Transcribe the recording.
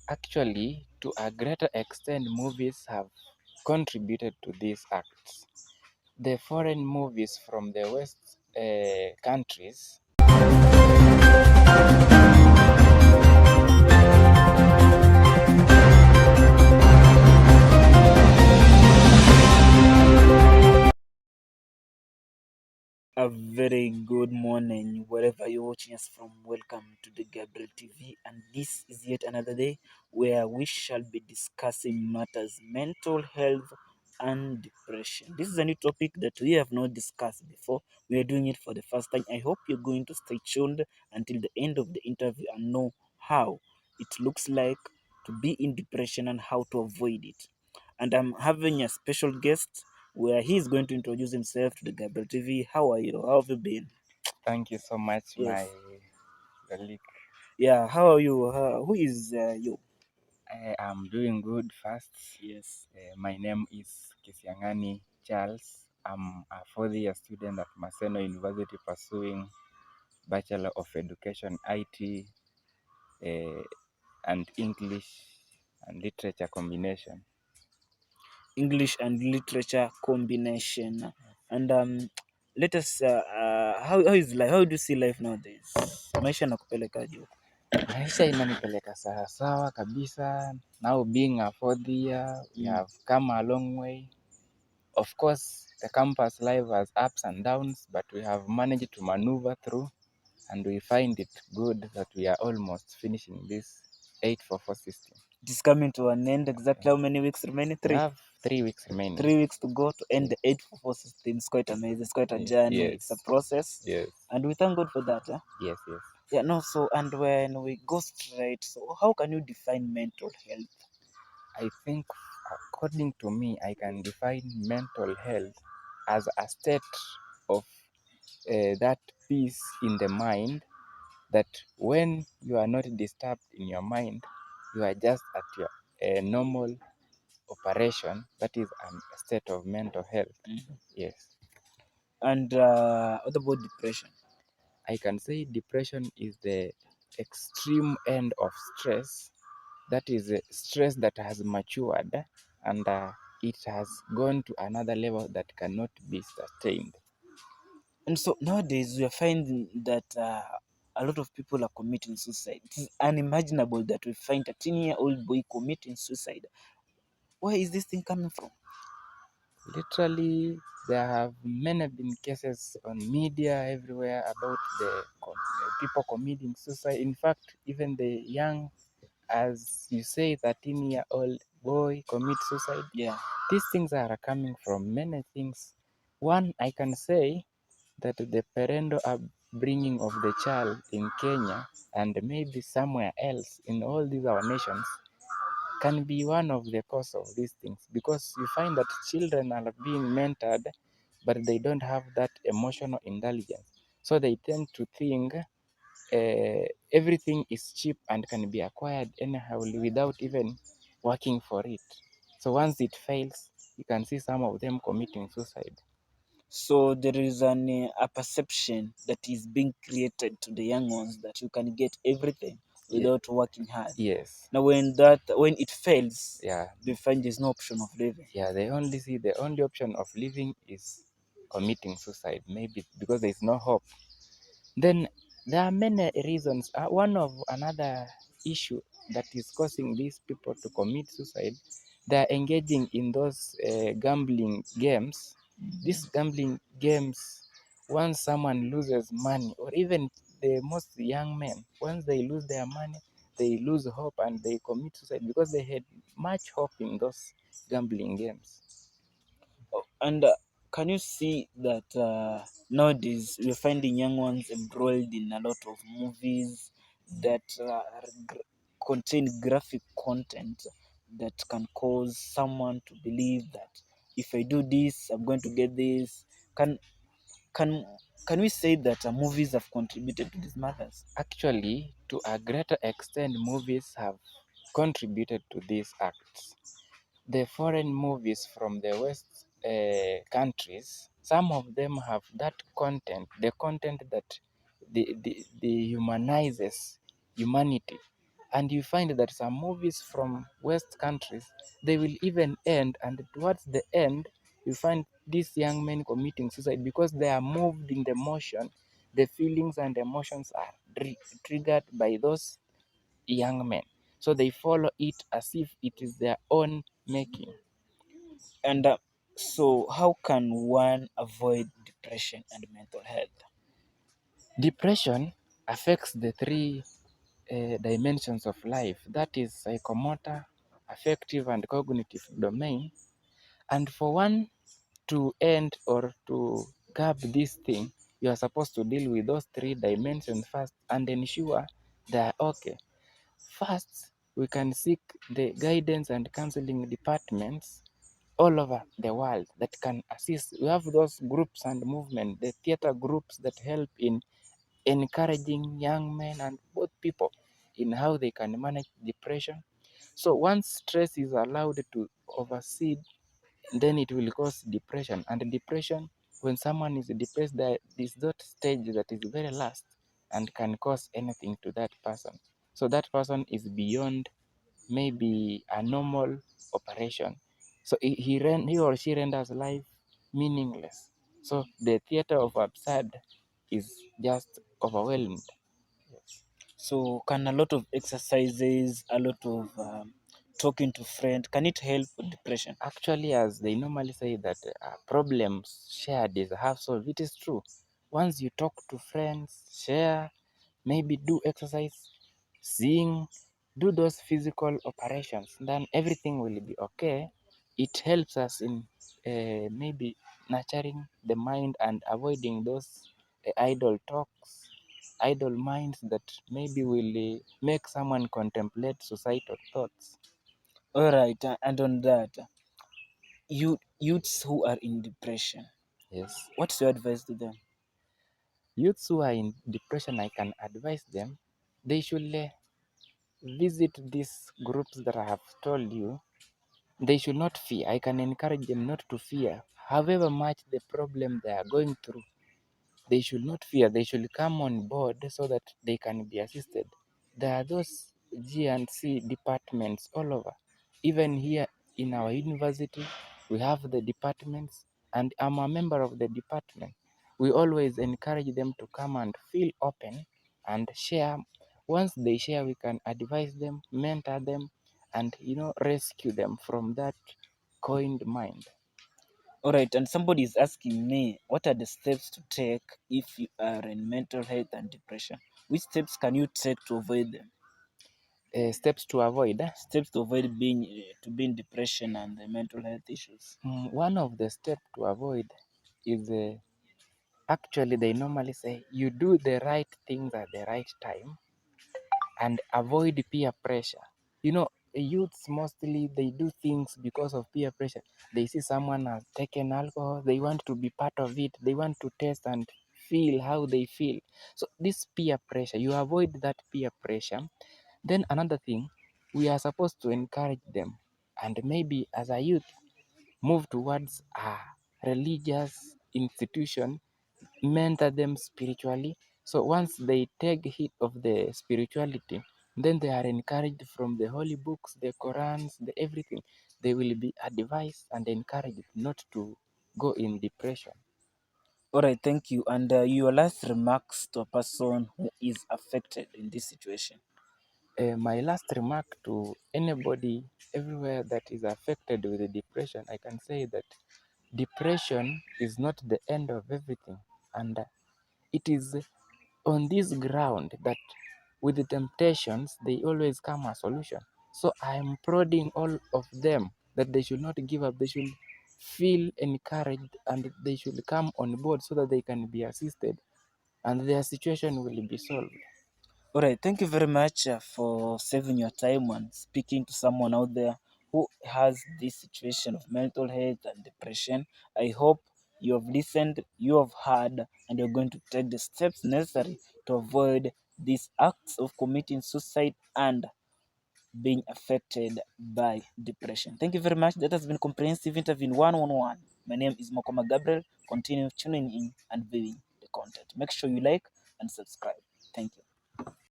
Actually, to a greater extent, movies have contributed to these acts. The foreign movies from the West countries. A very good morning, wherever you're watching us from. Welcome to the Gabriel TV, and this is yet another day where we shall be discussing matters mental health and depression. This is a new topic that we have not discussed before. We are doing it for the first time. I hope you're going to stay tuned until the end of the interview and know how it looks like to be in depression and how to avoid it. And I'm having a special guest where he's going to introduce himself to the Gabriel TV. How are you? How have you been? Thank you so much, my Yes. colleague. Yeah. How are you? Who is you? I am doing good first. Yes. My name is Kisiangani Charles. I'm a fourth-year student at Maseno University pursuing Bachelor of Education, IT, and English and Literature combination. English and literature combination. And let us. How is life? How do you see life nowadays? Maisha nakupelekaje huko? Maisha inanipeleka sawa kabisa. Now being a fourth year, we have come a long way. Of course, the campus life has ups and downs, but we have managed to maneuver through, and we find it good that we are almost finishing this 844 system. It is coming to an end. Exactly how many weeks remaining? We Three. have 3 weeks remaining. 3 weeks to go to end the 844 system. It's quite amazing. It's quite a journey. Yes. It's a process. Yes. And we thank God for that. Yes. Yes. Yeah, no, so and when we go straight, so how can you define mental health? I think, according to me, I can define mental health as a state of that peace in the mind, that when you are not disturbed in your mind, you are just at your normal operation. That is a state of mental health. Yes. And what about depression? I can say depression is the extreme end of stress. That is a stress that has matured, and it has gone to another level that cannot be sustained. And so nowadays we are finding that a lot of people are committing suicide. It is unimaginable that we find a 10-year-old boy committing suicide. Where is this thing coming from? Literally, there have many been cases on media everywhere about people committing suicide. In fact, even the young, as you say, 13-year-old boy commit suicide. Yeah. These things are coming from many things. One, I can say that the parental upbringing of the child in Kenya and maybe somewhere else in all these our nations can be one of the cause of these things, because you find that children are being mentored, but they don't have that emotional intelligence. So they tend to think everything is cheap and can be acquired anyhow without even working for it. So once it fails, you can see some of them committing suicide. So there is a perception that is being created to the young ones that you can get everything without working hard. Yes. Now when it fails, Yeah. they find there's no option of living. Yeah. They only see the only option of living is committing suicide, maybe because there is no hope. Then there are many reasons. One of another issue that is causing these people to commit suicide, they are engaging in those gambling games. These gambling games, once someone loses money, or even the most young men, once they lose their money, they lose hope and they commit suicide because they had much hope in those gambling games. And can you see that nowadays we're finding young ones embroiled in a lot of movies that contain graphic content that can cause someone to believe that if I do this, I'm going to get this. Can can we say that movies have contributed to these matters? Actually, to a greater extent, movies have contributed to these acts. The foreign movies from the West countries, some of them have that content, the content that the humanizes humanity, And you find that some movies from West countries, they will even end, and towards the end, you find these young men committing suicide because they are moved in the emotion. The feelings and emotions are triggered by those young men. So they follow it as if it is their own making. And so, how can one avoid depression and mental health? Depression affects the three dimensions of life, that is psychomotor, affective, and cognitive domain. And for one to end or to curb this thing, you are supposed to deal with those three dimensions first and ensure they are okay. First, we can seek the guidance and counseling departments all over the world that can assist. We have those groups and movement, the theater groups that help in encouraging young men and both people in how they can manage depression. So once stress is allowed to oversee, then it will cause depression. And depression, when someone is depressed, there is that stage that is very last and can cause anything to that person. So that person is beyond maybe a normal operation. So he or she renders life meaningless. So the theater of absurd is just overwhelmed. Yes. So, can a lot of exercises, a lot of talking to friends, can it help with depression? Actually, as they normally say that problems shared is half solved, it is true. Once you talk to friends, share, maybe do exercise, sing, do those physical operations, then everything will be okay. It helps us in maybe nurturing the mind and avoiding those idle talks, idle minds that maybe will make someone contemplate suicidal thoughts. All right, and on that, youths who are in depression, Yes. what's your advice to them? Youths who are in depression, I can advise them, they should visit these groups that I have told you. They should not fear. I can encourage them not to fear, however much the problem they are going through. They should not fear. They should come on board so that they can be assisted. There are those G&C departments all over. Even here in our university, we have the departments, and I'm a member of the department. We always encourage them to come and feel open and share. Once they share, we can advise them, mentor them, and rescue them from that coined mind. All right, and somebody is asking me, what are the steps to take if you are in mental health and depression? Which steps can you take to avoid them? Steps to avoid. Steps to avoid being to be in depression and the mental health issues. One of the steps to avoid is actually they normally say you do the right things at the right time and avoid peer pressure. Youths mostly they do things because of peer pressure. They see someone has taken alcohol, they want to be part of it, they want to taste and feel how they feel. So this peer pressure, you avoid that peer pressure. Then another thing, we are supposed to encourage them and maybe as a youth move towards a religious institution, mentor them spiritually. So once they take hit of the spirituality, then they are encouraged from the holy books, the Qurans, the everything. They will be advised and encouraged not to go in depression. All right, thank you. And your last remarks to a person who is affected in this situation. My last remark to anybody everywhere that is affected with the depression, I can say that depression is not the end of everything, and it is on this ground that with the temptations they always come a solution. So I am prodding all of them that they should not give up, they should feel encouraged and they should come on board so that they can be assisted and their situation will be solved. All right, thank you very much for saving your time and speaking to someone out there who has this situation of mental health and depression. I hope you have listened, you have heard, and you're going to take the steps necessary to avoid these acts of committing suicide and being affected by depression. Thank you very much. That has been comprehensive interview in 111. My name is Mokoma Gabriel. Continue tuning in and viewing the content. Make sure you like and subscribe. Thank you.